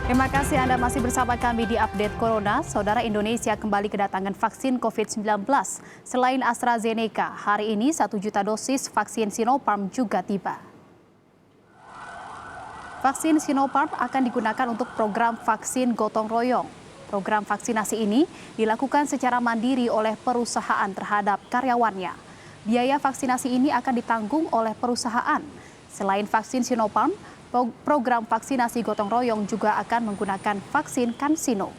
Terima kasih Anda masih bersama kami di Update Corona. Saudara, Indonesia kembali kedatangan vaksin COVID-19. Selain AstraZeneca, hari ini 1 juta dosis vaksin Sinopharm juga tiba. Vaksin Sinopharm akan digunakan untuk program vaksin gotong royong. Program vaksinasi ini dilakukan secara mandiri oleh perusahaan terhadap karyawannya. Biaya vaksinasi ini akan ditanggung oleh perusahaan. Selain vaksin Sinopharm, program vaksinasi gotong royong juga akan menggunakan vaksin CanSino.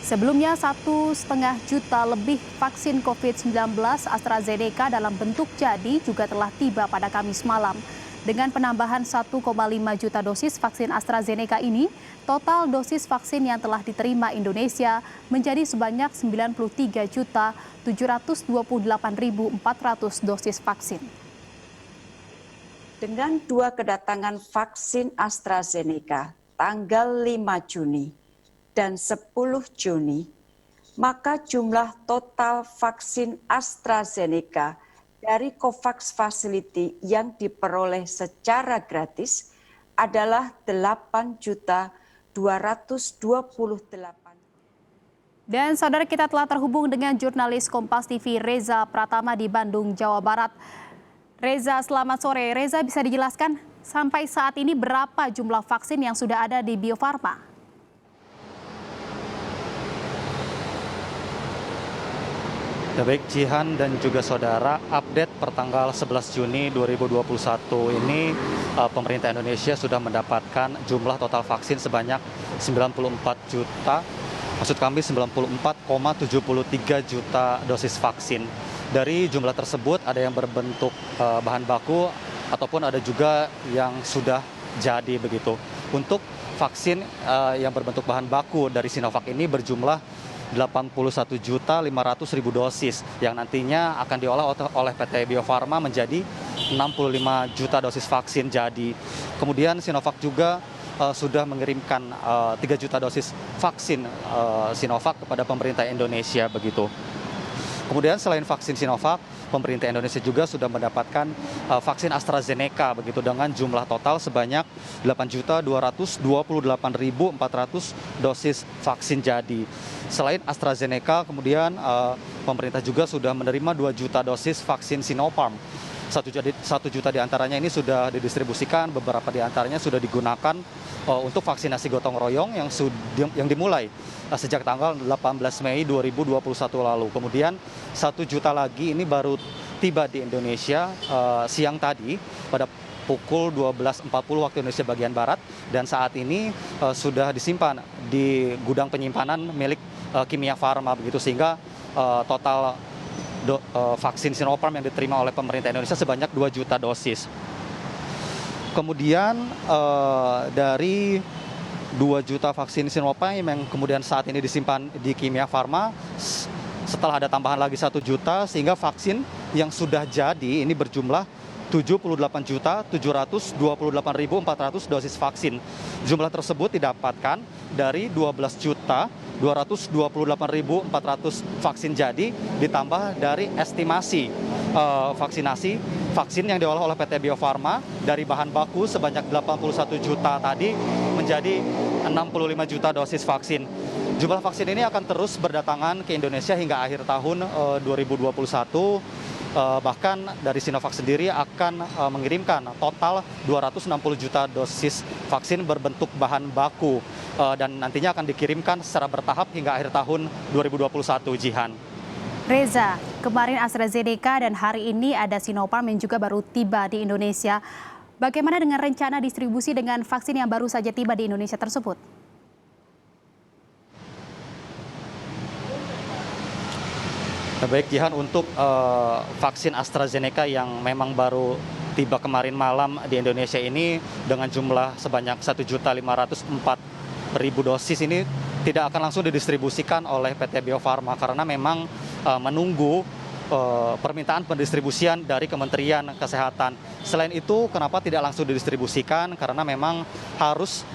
Sebelumnya 1,5 juta lebih vaksin COVID-19 AstraZeneca dalam bentuk jadi juga telah tiba pada Kamis malam. Dengan penambahan 1,5 juta dosis vaksin AstraZeneca ini, total dosis vaksin yang telah diterima Indonesia menjadi sebanyak 93.728.400 dosis vaksin. Dengan dua kedatangan vaksin AstraZeneca tanggal 5 Juni dan 10 Juni, maka jumlah total vaksin AstraZeneca dari COVAX Facility yang diperoleh secara gratis adalah 8.228. Dan saudara, kita telah terhubung dengan jurnalis Kompas TV Reza Pratama di Bandung, Jawa Barat. Reza, selamat sore. Reza, bisa dijelaskan sampai saat ini berapa jumlah vaksin yang sudah ada di Bio Farma? Ya baik, Jihan dan juga saudara, update pertanggal 11 Juni 2021 ini pemerintah Indonesia sudah mendapatkan jumlah total vaksin sebanyak 94 juta, maksud kami 94,73 juta dosis vaksin. Dari jumlah tersebut ada yang berbentuk bahan baku ataupun ada juga yang sudah jadi begitu. Untuk vaksin yang berbentuk bahan baku dari Sinovac ini berjumlah 81.500.000 dosis yang nantinya akan diolah oleh PT Bio Farma menjadi 65 juta dosis vaksin jadi. Kemudian Sinovac juga sudah mengirimkan 3 juta dosis vaksin Sinovac kepada pemerintah Indonesia begitu. Kemudian selain vaksin Sinovac, pemerintah Indonesia juga sudah mendapatkan vaksin AstraZeneca begitu dengan jumlah total sebanyak 8.228.400 dosis vaksin jadi. Selain AstraZeneca, kemudian pemerintah juga sudah menerima 2 juta dosis vaksin Sinopharm. 1 juta diantaranya ini sudah didistribusikan, beberapa diantaranya sudah digunakan untuk vaksinasi gotong royong yang dimulai sejak tanggal 18 Mei 2021 lalu. Kemudian 1 juta lagi ini baru tiba di Indonesia siang tadi pada pukul 12.40 waktu Indonesia bagian Barat dan saat ini sudah disimpan di gudang penyimpanan milik Kimia Farma begitu, sehingga total vaksin Sinopharm yang diterima oleh pemerintah Indonesia sebanyak 2 juta dosis. Kemudian dari 2 juta vaksin Sinopharm yang kemudian saat ini disimpan di Kimia Farma, setelah ada tambahan lagi 1 juta sehingga vaksin yang sudah jadi ini berjumlah 78.728.400 dosis vaksin. Jumlah tersebut didapatkan dari 12.228.400 vaksin jadi ditambah dari estimasi vaksin yang diolah oleh PT Bio Farma dari bahan baku sebanyak 81 juta tadi menjadi 65 juta dosis vaksin. Jumlah vaksin ini akan terus berdatangan ke Indonesia hingga akhir tahun 2021. Bahkan dari Sinovac sendiri akan mengirimkan total 260 juta dosis vaksin berbentuk bahan baku dan nantinya akan dikirimkan secara bertahap hingga akhir tahun 2021, Jihan. Reza, kemarin AstraZeneca dan hari ini ada Sinopharm yang juga baru tiba di Indonesia. Bagaimana dengan rencana distribusi dengan vaksin yang baru saja tiba di Indonesia tersebut? Baik, Jihan, untuk vaksin AstraZeneca yang memang baru tiba kemarin malam di Indonesia ini dengan jumlah sebanyak 1.504.000 dosis ini tidak akan langsung didistribusikan oleh PT Bio Farma karena memang menunggu permintaan pendistribusian dari Kementerian Kesehatan. Selain itu, kenapa tidak langsung didistribusikan? Karena memang harus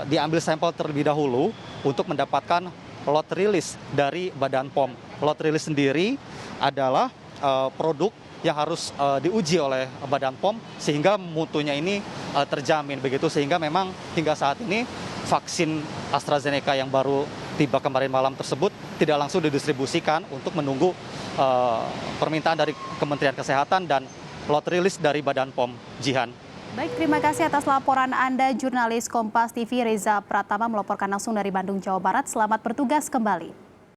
diambil sampel terlebih dahulu untuk mendapatkan lot rilis dari Badan POM. Lot rilis sendiri adalah produk yang harus diuji oleh Badan POM sehingga mutunya ini terjamin begitu, sehingga memang hingga saat ini vaksin AstraZeneca yang baru tiba kemarin malam tersebut tidak langsung didistribusikan untuk menunggu permintaan dari Kementerian Kesehatan dan lot rilis dari Badan POM. Jihan. Baik, terima kasih atas laporan Anda, jurnalis Kompas TV Reza Pratama melaporkan langsung dari Bandung, Jawa Barat. Selamat bertugas kembali.